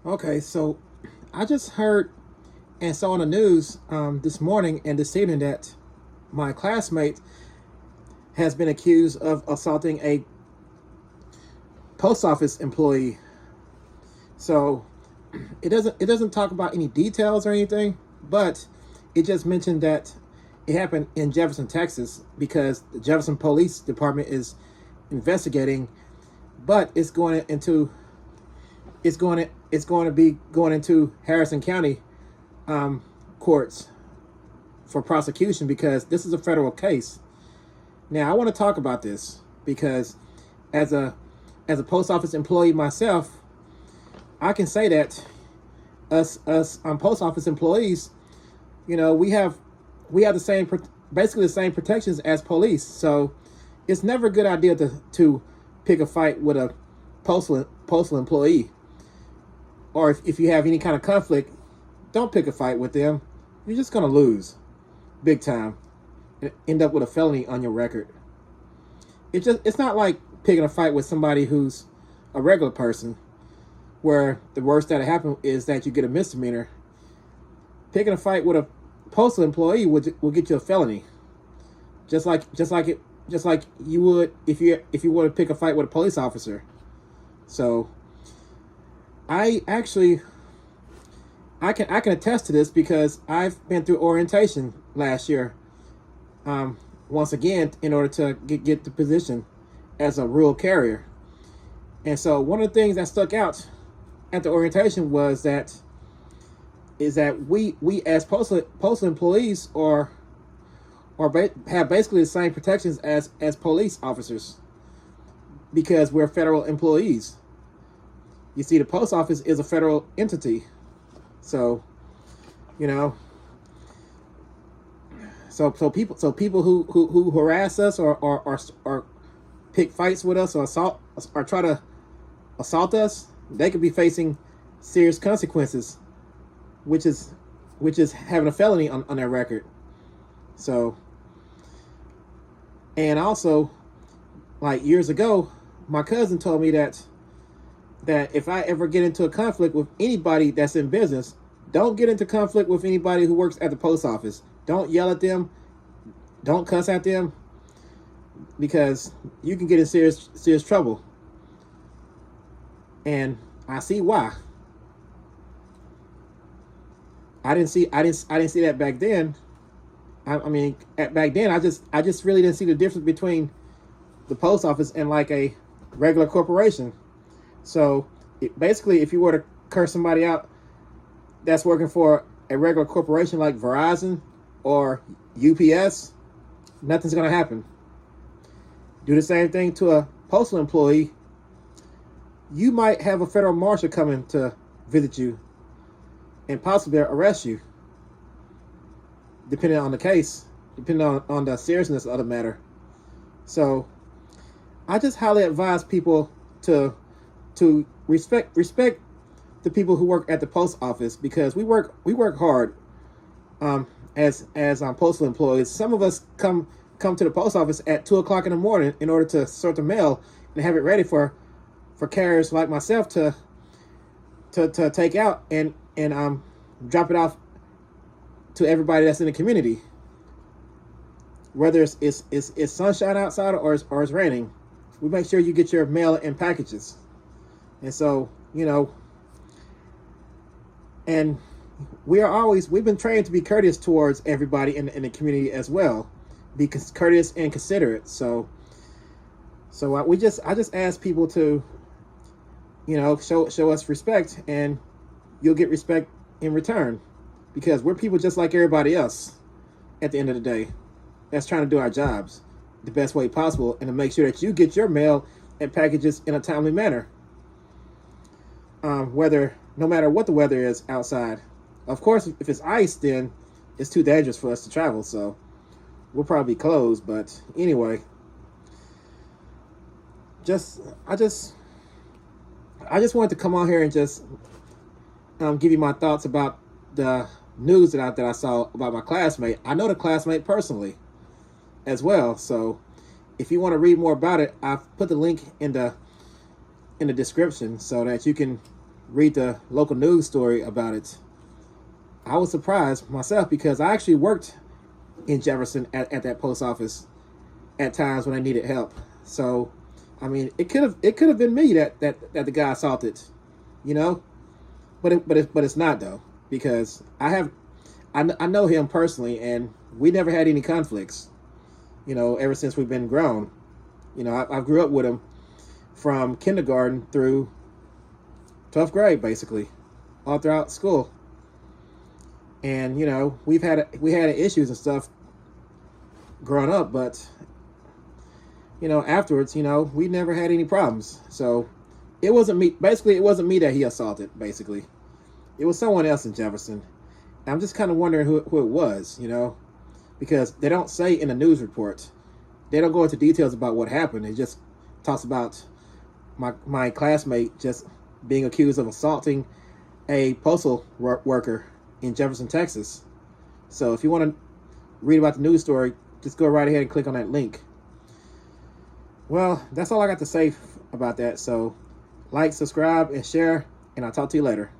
Okay, so I just heard and saw on the news this morning and this evening that my classmate has been accused of assaulting a post office employee. So it doesn't talk about any details or anything, but it just mentioned that it happened in Jefferson, Texas, because the Jefferson Police Department is investigating, but it's going to be going into Harrison County courts for prosecution because this is a federal case. Now I want to talk about this because as a post office employee myself, I can say that us post office employees, we have the same basically the same protections as police. So it's never a good idea to pick a fight with a postal employee, or if you have any kind of conflict, don't pick a fight with them. You're just gonna lose big time and end up with a felony on your record. It's not like picking a fight with somebody who's a regular person, where the worst that happen is that you get a misdemeanor. Picking a fight with a postal employee will get you a felony, just like you would if you were to pick a fight with a police officer. So I actually I can attest to this because I've been through orientation last year. Once again, in order to get the position as a rural carrier, and so one of the things that stuck out at the orientation is that we as postal employees have basically the same protections as police officers because we're federal employees. You see, the post office is a federal entity, so you know, so people who harass us or pick fights with us or try to assault us, they could be facing serious consequences, which is having a felony on their record. So, and also, like years ago, my cousin told me that if I ever get into a conflict with anybody that's in business, don't get into conflict with anybody who works at the post office. Don't yell at them. Don't cuss at them, because you can get in serious trouble. And I see why. I didn't see that back then. I mean, back then, I just really didn't see the difference between the post office and like a regular corporation. So basically, if you were to curse somebody out that's working for a regular corporation like Verizon or UPS, nothing's gonna happen. Do the same thing to a postal employee, you might have a federal marshal coming to visit you and possibly arrest you, depending on the case, depending on the seriousness of the matter. So I just highly advise people to respect the people who work at the post office, because we work hard as postal employees. Some of us come to the post office at 2 o'clock in the morning in order to sort the mail and have it ready for carriers like myself to take out and drop it off to everybody that's in the community, whether it's sunshine outside or it's raining. We make sure you get your mail in packages. And so, and we've been trained to be courteous towards everybody in the community as well, be courteous and considerate. So I just ask people to, show us respect, and you'll get respect in return, because we're people just like everybody else at the end of the day, that's trying to do our jobs the best way possible and to make sure that you get your mail and packages in a timely manner. No matter what the weather is outside. Of course, if it's ice, then it's too dangerous for us to travel, so we'll probably be closed. But anyway, I just wanted to come on here and just give you my thoughts about the news that I saw about my classmate. I know the classmate personally as well, so if you want to read more about it, I've put the link in the description so that you can read the local news story about it, I was surprised myself because I actually worked in Jefferson at that post office at times when I needed help. So, I mean, it could have been me that the guy assaulted, you know, but it's not though, because I know him personally, and we never had any conflicts, ever since we've been grown. I grew up with him from kindergarten through 12th grade, basically, all throughout school. And we had issues and stuff growing up, but afterwards, we never had any problems. So it wasn't me. Basically, it wasn't me that he assaulted. Basically, it was someone else in Jefferson. And I'm just kind of wondering who it was, because they don't say in the news report. They don't go into details about what happened. It just talks about my classmate just being accused of assaulting a postal worker in Jefferson, Texas. So if you want to read about the news story, just go right ahead and click on that link. Well, that's all I got to say about that. So like, subscribe, and share, and I'll talk to you later.